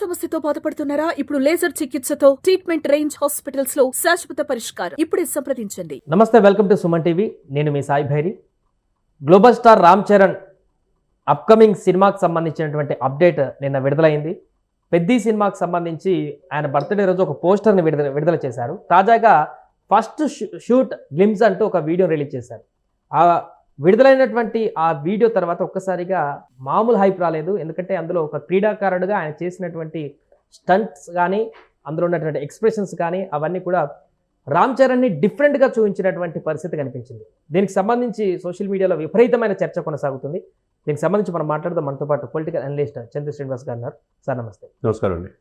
సమస్యతో బాధపడుతున్నారా? ఇప్పుడు లేజర్ చికిత్సతో ట్రీట్మెంట్ రేంజ్ హాస్పిటల్స్ లో శాశ్వత పరిష్కారం. ఇప్పుడే సంప్రదించండి. నమస్తే, వెల్కమ్ టు సుమన్ టీవీ. నేను మీ Sai Bhairi. Global star Ram Charan upcoming సినిమాకి సంబంధించినటువంటి అప్డేట్ నిన్న విడుదలైంది. పెద్ది సినిమాకి సంబంధించి ఆయన బర్త్డే రోజు ఒక పోస్టర్ని విడుదల చేశారు. తాజాగా ఫస్ట్ షూట్ గ్లిమ్స్ అంటూ ఒక వీడియో రిలీజ్ చేశారు. ఆ విడుదలైనటువంటి ఆ వీడియో తర్వాత ఒక్కసారిగా మామూలు హైప్ రాలేదు. ఎందుకంటే అందులో ఒక క్రీడాకారుడుగా ఆయన చేసినటువంటి స్టంట్స్ కానీ, అందులో ఉన్నటువంటి ఎక్స్ప్రెషన్స్ కానీ అవన్నీ కూడా రామ్ చరణ్ని డిఫరెంట్గా చూపించినటువంటి పరిస్థితి కనిపించింది. దీనికి సంబంధించి సోషల్ మీడియాలో విపరీతమైన చర్చ కొనసాగుతుంది. దీనికి సంబంధించి మనం మాట్లాడదాం. మనతో పాటు పొలిటికల్ అనలిస్ట్ చంద్ర శ్రీనివాస్ గారు ఉన్నారు. సార్ నమస్తే. నమస్కారం అండి.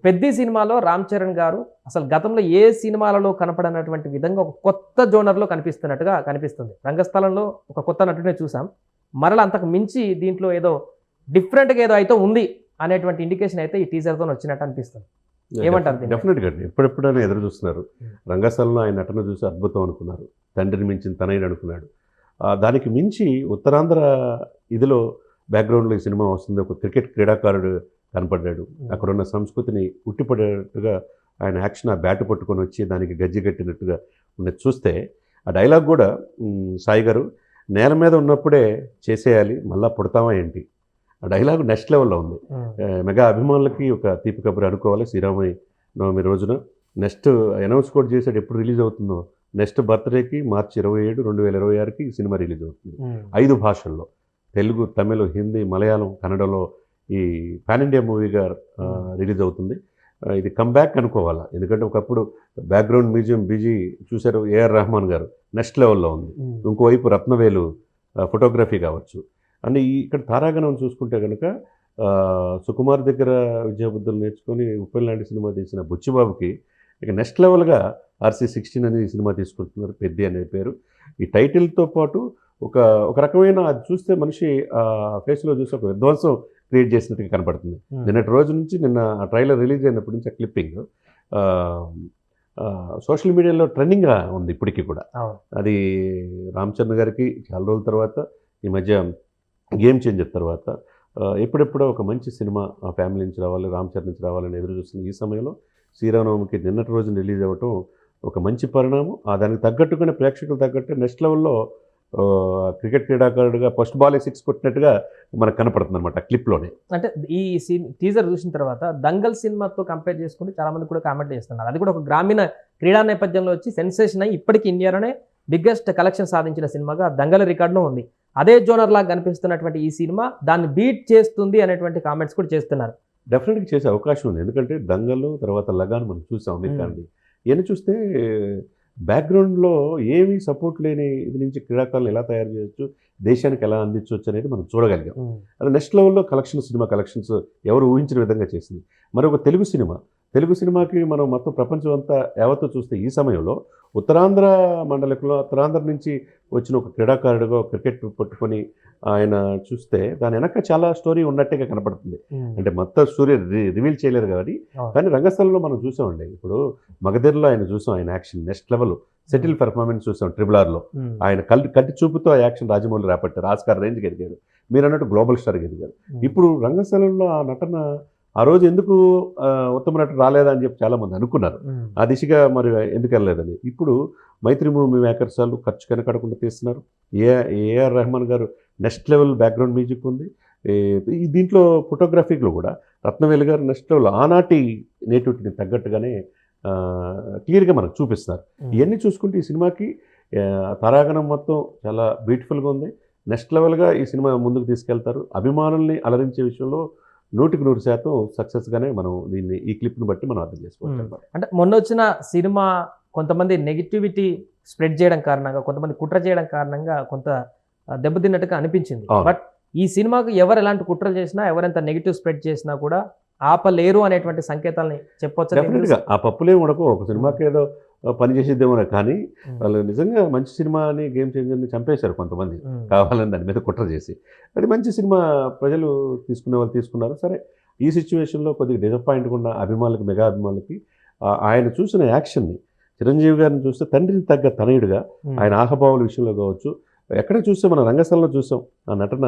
పెద్ది సినిమాలో రామ్ చరణ్ గారు అసలు గతంలో ఏ సినిమాలలో కనపడనటువంటి విధంగా ఒక కొత్త జోనర్లో కనిపిస్తున్నట్టుగా కనిపిస్తుంది. రంగస్థలంలో ఒక కొత్త నటుడిని చూసాం. మరలా అంతకు మించి దీంట్లో ఏదో డిఫరెంట్గా ఏదో అయితే ఉంది అనేటువంటి ఇండికేషన్ అయితే ఈ టీజర్తో వచ్చినట్టు అనిపిస్తుంది. ఏమంటారు? డెఫినెట్గా అండి. ఎప్పుడెప్పుడైనా ఎదురు చూస్తున్నారు. రంగస్థలంలో ఆయన నటన చూసి అద్భుతం అనుకున్నారు. తండ్రిని మించిన తనైన అనుకున్నాడు. దానికి మించి ఉత్తరాంధ్ర ఇదిలో బ్యాక్గ్రౌండ్లో ఈ సినిమా వస్తుంది. ఒక క్రికెట్ క్రీడాకారుడు కనపడ్డాడు. అక్కడ ఉన్న సంస్కృతిని ఉట్టిపడేట్టుగా ఆయన యాక్షన్ ఆ బ్యాట్ పట్టుకొని వచ్చి దానికి గజ్జి కట్టినట్టుగా ఉన్నది చూస్తే, ఆ డైలాగ్ కూడా సాయి గారు నేల మీద ఉన్నప్పుడే చేసేయాలి, మళ్ళీ పుడతామా ఏంటి, ఆ డైలాగ్ నెక్స్ట్ లెవెల్లో ఉంది. మెగా అభిమానులకి ఒక తీపి కబురు అనుకోవాలి. శ్రీరామయ్య నవమి రోజున నెక్స్ట్ అనౌన్స్ కూడా చేశాడు. ఎప్పుడు రిలీజ్ అవుతుందో, నెక్స్ట్ బర్త్డేకి March 27, 2026కి ఈ సినిమా రిలీజ్ అవుతుంది. 5 భాషల్లో, తెలుగు, తమిళ, హిందీ, మలయాళం, కన్నడలో ఈ పాన్ ఇండియా మూవీగా రిలీజ్ అవుతుంది. ఇది కమ్బ్యాక్ అనుకోవాలా. ఎందుకంటే ఒకప్పుడు బ్యాక్గ్రౌండ్ మ్యూజియం బీజీ చూశారు ఏఆర్ రెహమాన్ గారు, నెక్స్ట్ లెవెల్లో ఉంది. ఇంకోవైపు రత్నవేలు ఫోటోగ్రఫీ కావచ్చు. అంటే ఇక్కడ తారాగణం చూసుకుంటే కనుక సుకుమార్ దగ్గర విద్యాబుద్ధులు నేర్చుకొని ఉప్పెల్ లాంటి సినిమా తీసిన బుచ్చిబాబుకి ఇక నెక్స్ట్ లెవెల్గా RC16 అనే సినిమా తీసుకుంటున్నారు. పెద్ది అనే పేరు. ఈ టైటిల్తో పాటు ఒక రకమైన అది చూస్తే మనిషి ఫేస్లో చూసి ఒక విధ్వంసం క్రియేట్ చేసినట్టుగా కనపడుతుంది. నిన్నటి రోజు నుంచి, నిన్న ఆ ట్రైలర్ రిలీజ్ అయినప్పటి నుంచి ఆ క్లిప్పింగ్ సోషల్ మీడియాలో ట్రెండింగ్గా ఉంది ఇప్పటికీ కూడా. అది రామ్ చరణ్ గారికి చాలా రోజుల తర్వాత, ఈ మధ్య గేమ్ చేంజర్ తర్వాత ఎప్పుడెప్పుడో ఒక మంచి సినిమా ఆ ఫ్యామిలీ నుంచి రావాలి, రామ్ చరణ్ నుంచి రావాలని ఎదురు చూస్తుంది. ఈ సమయంలో శ్రీరామనవమికి నిన్నటి రోజున రిలీజ్ అవ్వటం ఒక మంచి పరిణామం. దానికి తగ్గట్టుగానే ప్రేక్షకులు తగ్గట్టు నెక్స్ట్ లెవెల్లో క్రికెట్ క్రీడాకారుడిగా ఫస్ట్ బాలే 6 కొట్టినట్టుగా మనకు కనపడుతుంది అనమాట క్లిప్లోనే. అంటే ఈ టీజర్ చూసిన తర్వాత దంగల్ సినిమాతో కంపేర్ చేసుకుంటే చాలా మంది కూడా కామెంట్ చేస్తున్నారు. అది కూడా ఒక గ్రామీణ క్రీడా నేపథ్యంలో వచ్చి సెన్సేషన్ అయ్యి ఇప్పటికీ ఇండియాలోనే బిగ్గెస్ట్ కలెక్షన్ సాధించిన సినిమాగా దంగల్ రికార్డులో ఉంది. అదే జోనర్ లాగా కనిపిస్తున్నటువంటి ఈ సినిమా దాన్ని బీట్ చేస్తుంది అనేటువంటి కామెంట్స్ కూడా చేస్తున్నారు. డెఫినెట్గా చేసే అవకాశం ఉంది. ఎందుకంటే దంగల్ తర్వాత లగాన్ మనం చూసాం అమెరికాని. ఇవన్నీ చూస్తే బ్యాక్గ్రౌండ్లో ఏమీ సపోర్ట్ లేని ఇది నుంచి క్రీడాకారులు ఎలా తయారు చేయొచ్చు, దేశానికి ఎలా అందించవచ్చు అనేది మనం చూడగలిగాం. అది నెక్స్ట్ లెవెల్లో సినిమా కలెక్షన్స్ ఎవరు ఊహించిన విధంగా చేసింది. మరొక తెలుగు సినిమాకి మనం మొత్తం ప్రపంచం అంతా యావత్తు చూస్తే ఈ సమయంలో ఉత్తరాంధ్ర మండలికలో ఉత్తరాంధ్ర నుంచి వచ్చిన ఒక క్రీడాకారుడుగా క్రికెట్ పట్టుకొని ఆయన చూస్తే దాని వెనక చాలా స్టోరీ ఉన్నట్టుగా కనపడుతుంది. అంటే మొత్తం స్టోరీ రివీల్ చేయలేరు కానీ రంగస్థలంలో మనం చూసామండి. ఇప్పుడు మగధీరలో ఆయన చూసాం, ఆయన action next level settle performance చూసాం. ట్రిబుల్-ఆర్లో ఆయన కంటి చూపుతో ఆ యాక్షన్ రాజమౌళి రాపట్టారు. ఆస్కార్ రేంజ్కి ఎదిగాడు. మీరు అన్నట్టు గ్లోబల్ స్టార్కి ఎదిగారు. ఇప్పుడు రంగస్థలంలో ఆ నటన ఆ రోజు ఎందుకు ఉత్తమ నటుడు రాలేదా అని చెప్పి చాలామంది అనుకున్నారు. ఆ దిశగా మరి ఎందుకు వెళ్ళలేదని. ఇప్పుడు మైత్రి మూవీ మేకర్స్ వాళ్ళు ఖర్చు కనకడకుండా తీస్తున్నారు. ఏఆర్ రెహమాన్ గారు నెక్స్ట్ లెవెల్ బ్యాక్గ్రౌండ్ మ్యూజిక్ ఉంది. దీంట్లో ఫోటోగ్రఫీలో కూడా రత్నవేలు గారు నెక్స్ట్ లెవెల్ ఆనాటి నేటివిటీని తగ్గట్టుగానే క్లియర్గా మనకు చూపిస్తున్నారు. ఇవన్నీ చూసుకుంటే ఈ సినిమాకి తారాగణం మొత్తం చాలా బ్యూటిఫుల్గా ఉంది. నెక్స్ట్ లెవెల్గా ఈ సినిమా ముందుకు తీసుకెళ్తారు. అభిమానుల్ని అలరించే విషయంలో 100% సక్సెస్గానే మనం దీన్ని ఈ క్లిప్ని బట్టి మనం అర్థం చేసుకోవచ్చు. అంటే మొన్న వచ్చిన సినిమా కొంతమంది నెగిటివిటీ స్ప్రెడ్ చేయడం కారణంగా, కొంతమంది కుట్ర చేయడం కారణంగా కొంత దెబ్బతిన్నట్టుగా అనిపించింది. బట్ ఈ సినిమాకు ఎవరు ఎలాంటి కుట్రలు చేసినా, ఎవరెంత నెగిటివ్ స్ప్రెడ్ చేసినా కూడా ఆపలేరు అనేటువంటి సంకేతాలని చెప్పొచ్చు. డెఫినెట్గా ఆ పప్పులే ఉండకు. ఒక సినిమాకి ఏదో పని చేసేద్దేమో కానీ వాళ్ళు నిజంగా మంచి సినిమా అని గేమ్ చేంజర్ని చంపేశారు కొంతమంది కావాలని దాని మీద కుట్ర చేసి. అది మంచి సినిమా ప్రజలు తీసుకునే వాళ్ళు తీసుకున్నారు. సరే, ఈ సిచ్యువేషన్లో కొద్దిగా డిసప్పాయింట్గా ఉన్న అభిమానులకి, మెగా అభిమానులకి ఆయన చూసిన యాక్షన్ని, చిరంజీవి గారిని చూస్తే తండ్రికి తగ్గ తనయుడిగా ఆయన ఆహభావాల విషయంలో కావచ్చు, ఎక్కడ చూస్తే మన రంగస్థలంలో చూసాం ఆ నటన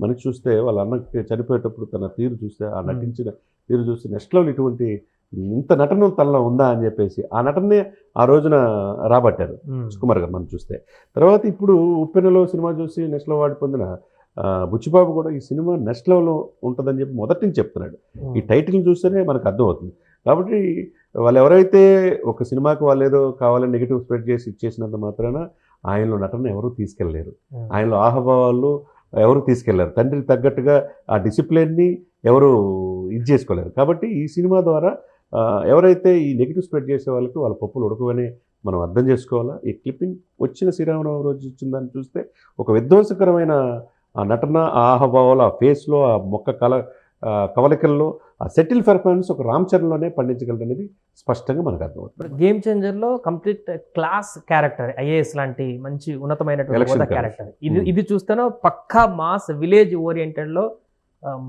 మనకి చూస్తే వాళ్ళ అన్నకి చనిపోయేటప్పుడు తన తీరు చూస్తే, ఆ నటించిన తీరు చూస్తే నెక్స్ట్ లెవెల్ ఇటువంటి ఇంత నటన తనలో ఉందా అని చెప్పేసి ఆ నటనే ఆ రోజున రాబట్టారు సుకుమార్ గారు మనం చూస్తే. తర్వాత ఇప్పుడు ఉప్పెనలో సినిమా చూసి నెక్స్ట్ లెవెల్ అవార్డు పొందిన బుచ్చిబాబు కూడా ఈ సినిమా నెక్స్ట్ లెవెల్లో ఉంటుందని చెప్పి మొదటి నుంచి చెప్తున్నాడు. ఈ టైటిల్ చూస్తేనే మనకు అర్థమవుతుంది. కాబట్టి వాళ్ళు ఎవరైతే ఒక సినిమాకి వాళ్ళు ఏదో కావాలని నెగిటివ్ స్ప్రెడ్ చేసి ఇచ్చేసినంత మాత్రాన ఆయనలో నటన ఎవరూ తీసుకెళ్ళలేరు, ఆయనలో ఆహభావాలు ఎవరు తీసుకెళ్లారు, తండ్రికి తగ్గట్టుగా ఆ డిసిప్లిన్ని ఎవరు ఇది చేసుకోలేరు. కాబట్టి ఈ సినిమా ద్వారా ఎవరైతే ఈ నెగిటివ్ స్ప్రెడ్ చేసే వాళ్ళకి వాళ్ళ పప్పులు ఉడకవని మనం అర్థం చేసుకోవాలా. ఈ క్లిప్పింగ్ వచ్చిన శ్రీరామనవమి రోజు వచ్చిందని చూస్తే ఒక విధ్వంసకరమైన ఆ నటన, ఆ ఆహభావాలు, ఆ ఫేస్లో, ఆ మొక్క కవలికల్లో ఆ సెటిల్ పెర్ఫార్మెన్స్ ఒక రామ్ చరణ్లోనే పండించగలరు అనేది స్పష్టంగా మనకు అర్థమవుతుంది. గేమ్ చేంజర్లో కంప్లీట్ క్లాస్ క్యారెక్టర్, ఐఏఎస్ లాంటి మంచి ఉన్నతమైనటువంటి క్యారెక్టర్. ఇది చూస్తేనో పక్కా మాస్ విలేజ్ ఓరియంటెడ్లో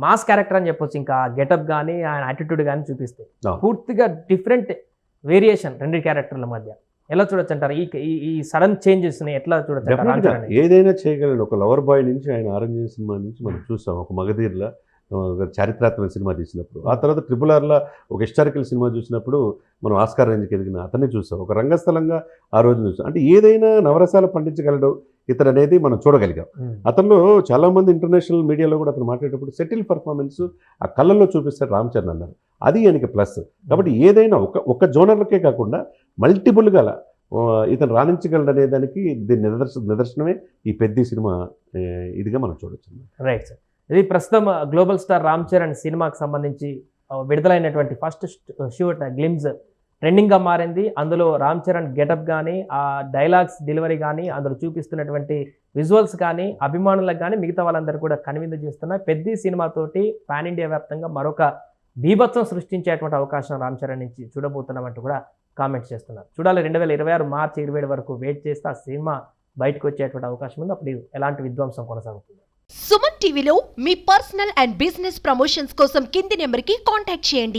మాస్ క్యారెక్టర్ అని చెప్పొచ్చు. ఇంకా గెటప్ కానీ ఆయన యాటిట్యూడ్ కానీ చూపిస్తే పూర్తిగా డిఫరెంట్ వేరియేషన్ రెండు క్యారెక్టర్ల మధ్య. ఎలా చూడొచ్చు అంటారు ఈ సడన్ చేంజెస్ని? ఎట్లా చూడొచ్చు? ఏదైనా చేయగలడు. ఒక లవర్ బాయ్ నుంచి ఆయన ఆరెంజ్ సినిమా నుంచి మనం చూసాం, ఒక మగధీర్లా చారిత్రాత్మక సినిమా తీసినప్పుడు, ఆ తర్వాత RRR ఒక హిస్టారికల్ సినిమా చూసినప్పుడు మనం ఆస్కార్ రేంజ్కి ఎదిగిన అతన్ని చూసాం, ఒక రంగస్థలంగా ఆ రోజు చూసాం. అంటే ఏదైనా నవరసాలు పండించగలడు ఇతను అనేది మనం చూడగలిగాం. అతనిలో చాలామంది ఇంటర్నేషనల్ మీడియాలో కూడా అతను మాట్లాడేటప్పుడు సెటిల్ పర్ఫార్మెన్స్ ఆ కళ్ళల్లో చూపిస్తాడు రామ్ చరణ్ అన్నారు. అది ఆయనకి ప్లస్. కాబట్టి ఏదైనా ఒక జోనర్లకే కాకుండా మల్టిపుల్గా ఇతను రాణించగలడు అనే దానికి దీని నిదర్శనమే ఈ పెద్ద సినిమా ఇదిగా మనం చూడొచ్చు. Right sir. ఇది ప్రస్తుతం గ్లోబల్ స్టార్ రామ్ చరణ్ సినిమాకి సంబంధించి విడుదలైనటువంటి ఫస్ట్ షూట్ గ్లిమ్స్ ట్రెండింగ్గా మారింది. అందులో రామ్ చరణ్ గెటప్ కానీ, ఆ డైలాగ్స్ డెలివరీ కానీ, అందులో చూపిస్తున్నటువంటి విజువల్స్ కానీ అభిమానులకు కానీ మిగతా వాళ్ళందరూ కూడా కనువిందు చేస్తున్నారు. పెద్ద సినిమాతోటి పాన్ ఇండియా వ్యాప్తంగా మరొక బీభత్సం సృష్టించేటువంటి అవకాశం రామ్ చరణ్ నుంచి చూడబోతున్నామంటూ కూడా కామెంట్స్ చేస్తున్నారు. చూడాలి, 2026 మార్చి 27 వరకు వెయిట్ చేస్తే ఆ సినిమా బయటకు వచ్చేటువంటి అవకాశం ఉంది. అప్పుడు ఎలాంటి విధ్వంసం కొనసాగుతుంది. సుమన్ టీవీలో మీ పర్సనల్ అండ్ బిజినెస్ ప్రమోషన్స్ కోసం కింది నెంబర్కి కాంటాక్ట్ చేయండి.